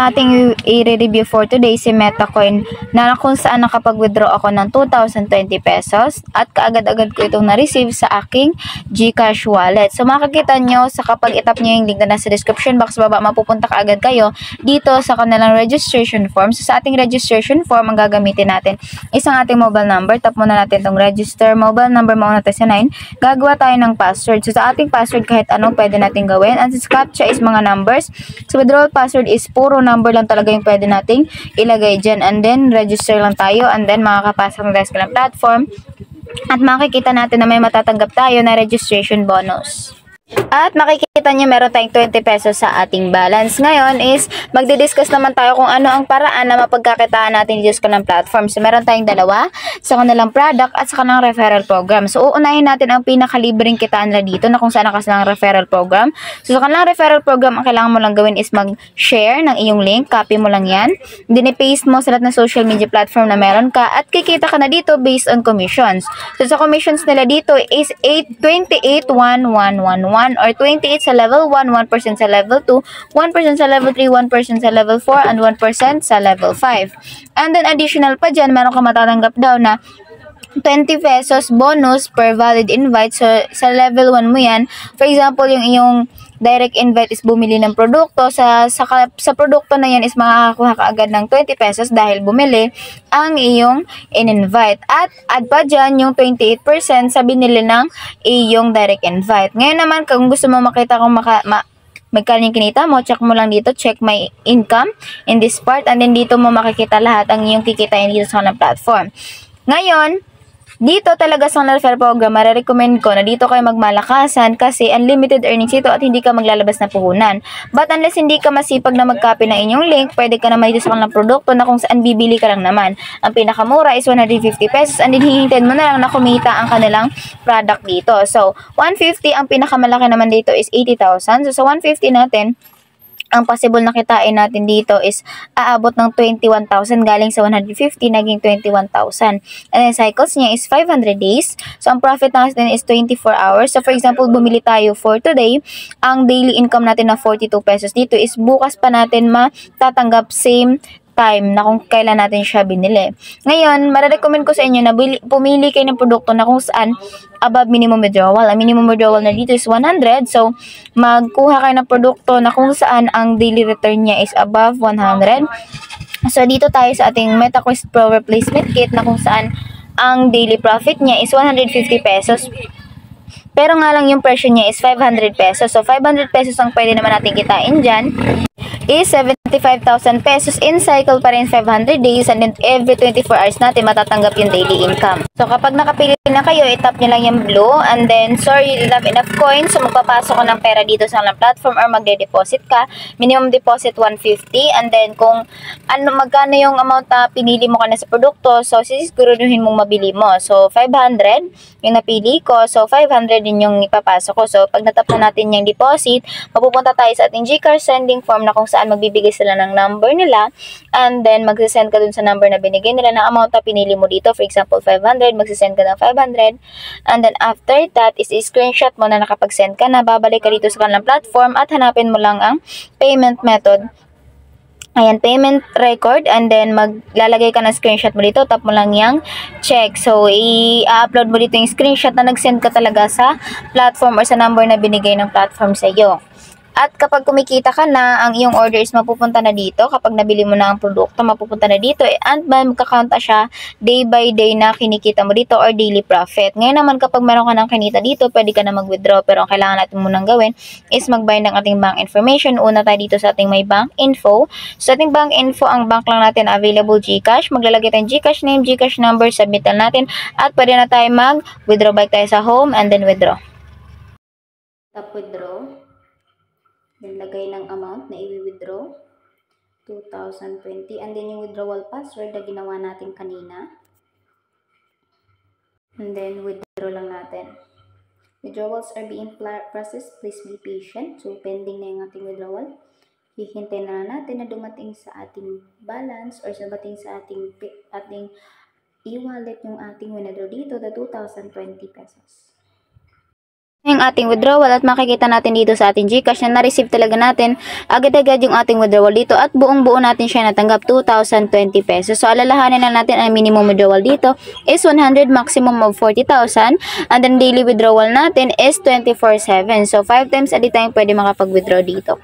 ating i-review for today si Metacoin na kung saan nakapag-withdraw ako ng 2,020 pesos at kaagad-agad ko itong na-receive sa aking GCash wallet. So makikita nyo sa kapag itap nyo yung link na nasa description box baba, mapupunta kaagad kayo dito sa kanilang registration form. So sa ating registration form, ang gagamitin natin isang ating mobile number. Tap muna natin itong register mobile number, mauna tayo sa 9. Gagawa tayo ng password. So sa ating password kahit anong pwede natin gawin. And sa CAPTCHA is mga numbers. So withdrawal password is puro number lang talaga yung pwede nating ilagay dyan. And then register lang tayo and then makakapasok na tayo sa kanilang platform. At makikita natin na may matatanggap tayo na registration bonus. At makikita nyo meron tayong 20 pesos sa ating balance. Ngayon is magdi-discuss naman tayo kung ano ang paraan na mapagkakitaan natin dito sa kanilang platform. So meron tayong dalawa sa kanilang product at sa kanilang referral program. So uunahin natin ang pinakalibreng kitaan nila dito na kung saan nakasilang referral program. So sa kanilang referral program, ang kailangan mo lang gawin is mag-share ng iyong link. Copy mo lang yan. Then i-paste mo sa lahat ng social media platform na meron ka at kikita ka na dito based on commissions. So sa commissions nila dito is 28.1111 or 28 sa level 1, 1% sa level 2, 1% sa level 3, 1% sa level 4, and 1% sa level 5. And then additional pa dyan, meron ka matatanggap daw na 20 pesos bonus per valid invite. So sa level 1 mo yan. For example, yung iyong direct invite is bumili ng produkto. Sa produkto na yan is makakakuha ka agad ng 20 pesos dahil bumili ang iyong in-invite. At add pa dyan yung 28% sa binili ng iyong direct invite. Ngayon naman, kung gusto mo makita kung magkano yung kinita mo, check mo lang dito, check my income in this part. And then dito mo makikita lahat ang iyong kikitain dito sa kanang platform. Ngayon, dito talaga sa referral program, marirecommend ko na dito kayo magmalakasan kasi unlimited earnings ito at hindi ka maglalabas na puhunan. But unless hindi ka masipag na mag-copy ng inyong link, pwede ka naman dito sa kanilang produkto na kung saan bibili ka lang naman. Ang pinakamura is 150 pesos and then hihintayin mo na lang na kumita ang kanilang product dito. So, 150 ang pinakamalaki naman dito is 80,000. So, sa 150 natin, ang possible na kitain natin dito is aabot ng 21,000 galing sa 150 naging 21,000. And then cycles niya is 500 days. So ang profit natin is 24 hours. So for example, bumili tayo for today, ang daily income natin na 42 pesos dito is bukas pa natin matatanggap same time na kung kailan natin siya binili. Ngayon, marirecommend ko sa inyo na pumili kayo ng produkto na kung saan above minimum withdrawal. Ang minimum withdrawal na dito is 100. So, magkuha kayo ng produkto na kung saan ang daily return niya is above 100. So, dito tayo sa ating MetaQuest Pro Replacement Kit na kung saan ang daily profit niya is 150 pesos. Pero nga lang yung presyo niya is 500 pesos. So, 500 pesos ang pwede naman natin kitain dyan is 75,000 pesos in cycle pa rin 500 days and then every 24 hours natin matatanggap yung daily income. So kapag nakapili na kayo, itap nyo lang yung blue and then sorry, you don't have enough coins, so magpapasok ko ng pera dito sa platform or magde-deposit ka. Minimum deposit 150 and then kung magkano yung amount na pinili mo ka na sa produkto, so sisiguruduhin mong mabili mo. So 500 yung napili ko, so 500 din yung ipapasok ko. So pag natap na natin yung deposit, mapupunta tayo sa ating GCash sending form na kung saan magbibigay sila ng number nila and then magsisend ka dun sa number na binigay nila ng amount na pinili mo dito. For example, 500, magsisend ka ng 500 and then after that is screenshot mo na nakapag-send ka na, babalik ka dito sa kanilang platform at hanapin mo lang ang payment method. Ayan, payment record and then maglalagay ka ng screenshot mo dito, tap mo lang yung check. So, i-upload mo dito yung screenshot na nag-send ka talaga sa platform or sa number na binigay ng platform sa iyo. At kapag kumikita ka na, ang iyong order is mapupunta na dito. Kapag nabili mo na ang produkto, mapupunta na dito. And magkakount siya day by day na kinikita mo dito or daily profit. Ngayon naman kapag meron ka ng kinita dito, pwede ka na mag-withdraw. Pero ang kailangan natin munang gawin is mag-bind ng ating bank information. Una tayo dito sa ating may bank info. Sa ating bank info, ang bank lang natin available GCash. Maglalagay tayong GCash name, GCash number, submit natin. At pwede na tayo mag-withdraw. Balik tayo sa home and then withdraw. Tap withdraw. Then, lagay ng amount na i-withdraw, 2,020. And then, yung withdrawal password na ginawa natin kanina. And then, withdraw lang natin. Withdrawals are being processed. Please be patient. So, pending na yung ating withdrawal. Hihintay na natin na dumating sa ating balance or dumating sa ating e-wallet yung ating withdraw dito, the 2,020 pesos. Yung ating withdrawal at makikita natin dito sa ating GCash na na-receive talaga natin agad-agad yung ating withdrawal dito at buong-buo natin siya natanggap 2,020 pesos. So alalahanin na natin ang minimum withdrawal dito is 100, maximum of 40,000, and then daily withdrawal natin is 24/7. So 5 times a day tayong pwede makapag-withdraw dito.